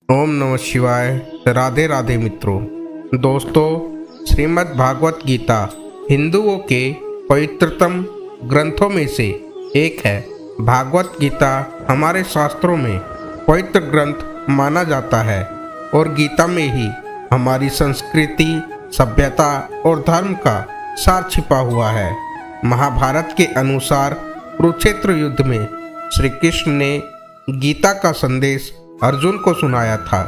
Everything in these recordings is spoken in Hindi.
ओम नमः शिवाय। राधे राधे मित्रों। दोस्तों, श्रीमद् भागवत गीता हिंदुओं के पवित्रतम ग्रंथों में से एक है। भागवत गीता हमारे शास्त्रों में पवित्र ग्रंथ माना जाता है और गीता में ही हमारी संस्कृति, सभ्यता और धर्म का सार छिपा हुआ है। महाभारत के अनुसार कुरुक्षेत्र युद्ध में श्री कृष्ण ने गीता का संदेश अर्जुन को सुनाया था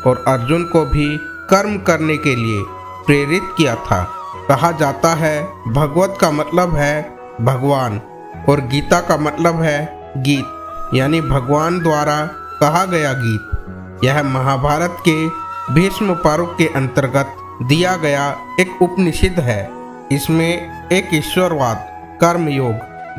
और अर्जुन को भी कर्म करने के लिए प्रेरित किया था। कहा जाता है भगवत का मतलब है भगवान और गीता का मतलब है गीत, यानी भगवान द्वारा कहा गया गीत। यह महाभारत के भीष्म पर्व के अंतर्गत दिया गया एक उपनिषद है। इसमें एक ईश्वरवाद, कर्म योग,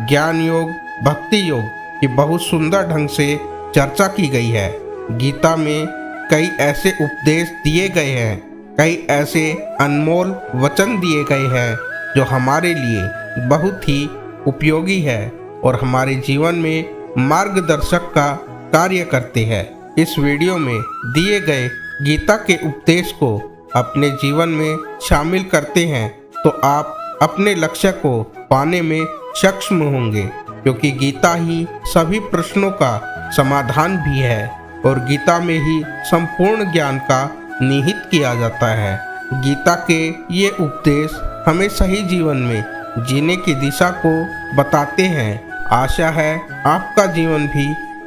ज्ञान योग, भक्ति योग की बहुत सुंदर ढंग से चर्चा की गई है। गीता में कई ऐसे उपदेश दिए गए हैं, कई ऐसे अनमोल वचन दिए गए हैं जो हमारे लिए बहुत ही उपयोगी है और हमारे जीवन में मार्गदर्शक का कार्य करते हैं। इस वीडियो में दिए गए गीता के उपदेश को अपने जीवन में शामिल करते हैं तो आप अपने लक्ष्य को पाने में सक्षम होंगे, क्योंकि गीता ही सभी प्रश्नों का समाधान भी है और गीता में ही संपूर्ण ज्ञान का निहित किया जाता है। गीता के ये उपदेश हमें सही जीवन में जीने की दिशा को बताते हैं। आशा है आपका जीवन भी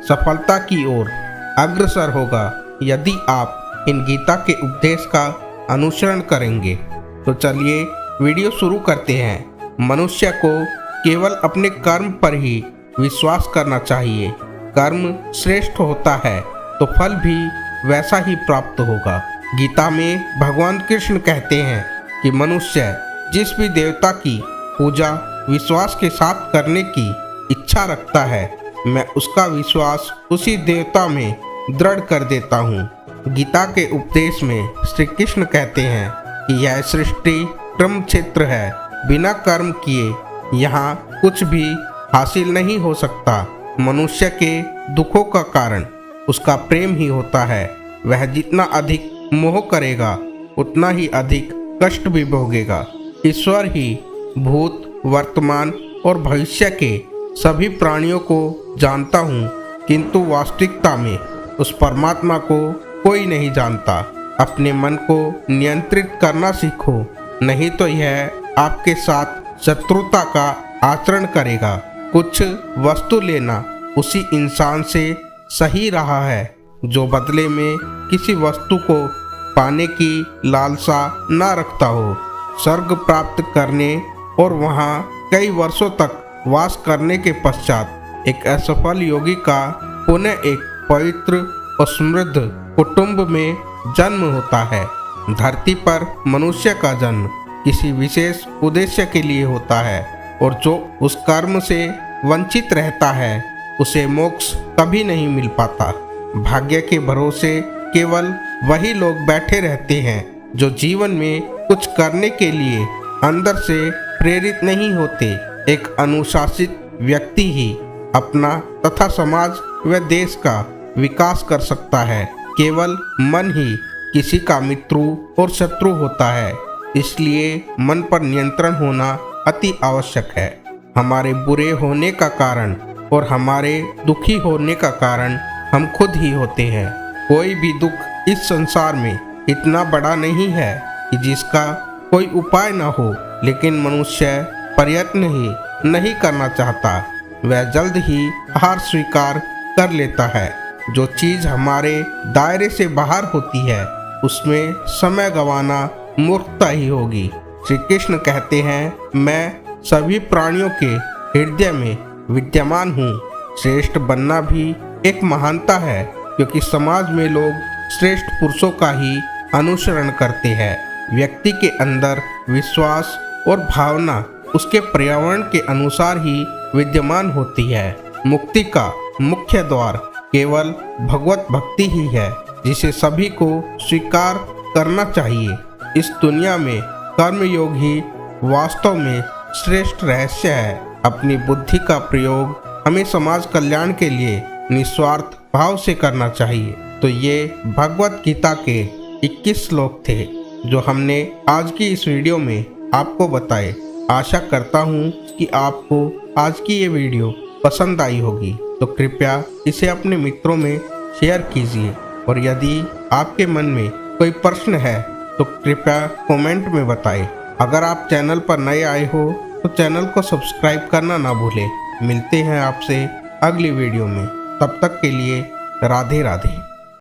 सफलता की ओर अग्रसर होगा यदि आप इन गीता के उपदेश का अनुसरण करेंगे। तो चलिए वीडियो शुरू करते हैं। मनुष्य को केवल अपने कर्म पर ही विश्वास करना चाहिए। कर्म श्रेष्ठ होता है तो फल भी वैसा ही प्राप्त होगा। गीता में भगवान कृष्ण कहते हैं कि मनुष्य जिस भी देवता की पूजा विश्वास के साथ करने की इच्छा रखता है, मैं उसका विश्वास उसी देवता में दृढ़ कर देता हूँ। गीता के उपदेश में श्री कृष्ण कहते हैं कि यह सृष्टि कर्म क्षेत्र है, बिना कर्म किए यहाँ कुछ भी हासिल नहीं हो सकता। मनुष्य के दुखों का कारण उसका प्रेम ही होता है। वह जितना अधिक मोह करेगा उतना ही अधिक कष्ट भी भोगेगा। ईश्वर ही भूत, वर्तमान और भविष्य के सभी प्राणियों को जानता हूँ, किंतु वास्तविकता में उस परमात्मा को कोई नहीं जानता। अपने मन को नियंत्रित करना सीखो, नहीं तो यह आपके साथ शत्रुता का आचरण करेगा। कुछ वस्तु लेना उसी इंसान से सही रहा है जो बदले में किसी वस्तु को पाने की लालसा न रखता हो। स्वर्ग प्राप्त करने और वहाँ कई वर्षों तक वास करने के पश्चात एक असफल योगी का पुनः एक पवित्र और समृद्ध कुटुंब में जन्म होता है। धरती पर मनुष्य का जन्म किसी विशेष उद्देश्य के लिए होता है और जो उस कर्म से वंचित रहता है उसे मोक्ष कभी नहीं मिल पाता। भाग्य के भरोसे केवल वही लोग बैठे रहते हैं जो जीवन में कुछ करने के लिए अंदर से प्रेरित नहीं होते। एक अनुशासित व्यक्ति ही अपना तथा समाज व देश का विकास कर सकता है। केवल मन ही किसी का मित्र और शत्रु होता है, इसलिए मन पर नियंत्रण होना अति आवश्यक है। हमारे बुरे होने का कारण और हमारे दुखी होने का कारण हम खुद ही होते हैं। कोई भी दुख इस संसार में इतना बड़ा नहीं है कि जिसका कोई उपाय न हो, लेकिन मनुष्य प्रयत्न ही नहीं करना चाहता। वह जल्द ही हार स्वीकार कर लेता है। जो चीज़ हमारे दायरे से बाहर होती है उसमें समय गंवाना मूर्खता ही होगी। श्री कृष्ण कहते हैं, मैं सभी प्राणियों के हृदय में विद्यमान हूँ। श्रेष्ठ बनना भी एक महानता है, क्योंकि समाज में लोग श्रेष्ठ पुरुषों का ही अनुसरण करते हैं। व्यक्ति के अंदर विश्वास और भावना उसके पर्यावरण के अनुसार ही विद्यमान होती है। मुक्ति का मुख्य द्वार केवल भगवत भक्ति ही है, जिसे सभी को स्वीकार करना चाहिए। इस दुनिया में कर्मयोग ही वास्तव में श्रेष्ठ रहस्य है। अपनी बुद्धि का प्रयोग हमें समाज कल्याण के लिए निस्वार्थ भाव से करना चाहिए। तो ये भगवत गीता के 21 श्लोक थे जो हमने आज की इस वीडियो में आपको बताए। आशा करता हूँ कि आपको आज की ये वीडियो पसंद आई होगी, तो कृपया इसे अपने मित्रों में शेयर कीजिए। और यदि आपके मन में कोई प्रश्न है तो कृपया कमेंट में बताएं। अगर आप चैनल पर नए आए हो तो चैनल को सब्सक्राइब करना ना भूलें। मिलते हैं आपसे अगली वीडियो में, तब तक के लिए राधे राधे।